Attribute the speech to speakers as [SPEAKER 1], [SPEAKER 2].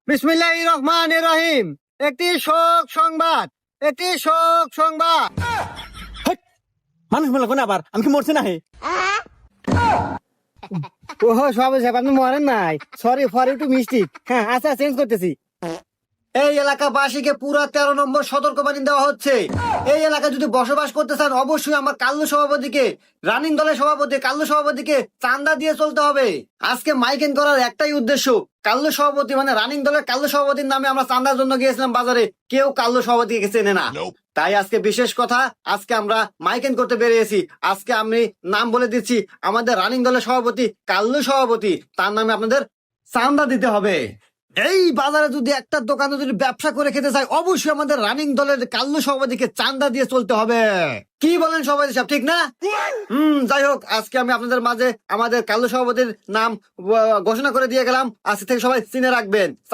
[SPEAKER 1] বিসমিল্লাহির রহমানির রহিম। একটি শোক সংবাদ, একটি শোক সংবাদ।
[SPEAKER 2] হেৎ, মানুষ মেলা কোন আবার আমি কি মরছি না হে?
[SPEAKER 1] ওহো সবাই সাহেব, আপনি মরেন নাই। Sorry for you to mistake. হ্যাঁ আচ্ছা, চেঞ্জ করতেছি। এই এলাকাবাসীকে পুরা 13 নম্বর সতর্কবাণী দেওয়া হচ্ছে। এই এলাকায় যদি বসবাস করতে চান, অবশ্যই আমার কাল্লু সভাপতিকে, রানিং দলের সভাপতি কাল্লু সভাপতিকে চাঁদা দিয়ে চলতে হবে। আজকে মাইকিং করার একটাই উদ্দেশ্য, কাল্লু সভাপতি মানে রানিং দলের কাল্লু সভাপতির নামে আমরা চাঁদার জন্য গিয়েছিলাম বাজারে, কেউ কাল্লু সভাপতিকে চেনে না। তাই আজকে বিশেষ কথা, আজকে আমরা মাইকিং করতে বেরিয়েছি। আজকে আমি নাম বলে দিচ্ছি, আমাদের রানিং দলের সভাপতি কাল্লু সভাপতি, তার নামে আপনাদের চাঁদা দিতে হবে। এই বাজারে যদি একটা দোকানে যদি ব্যবসা করে খেতে চাই, অবশ্যই আমাদের রানিং দলের কাল্লু সভাপতিকে চাঁদা দিয়ে চলতে হবে। কি বলেন সভাপতি সাহেব, ঠিক না? যাই হোক, আজকে আমি আপনাদের মাঝে আমাদের কাল্লু সভাপতির নাম ঘোষণা করে দিয়ে গেলাম। আজকে থেকে সবাই চিনে রাখবেন।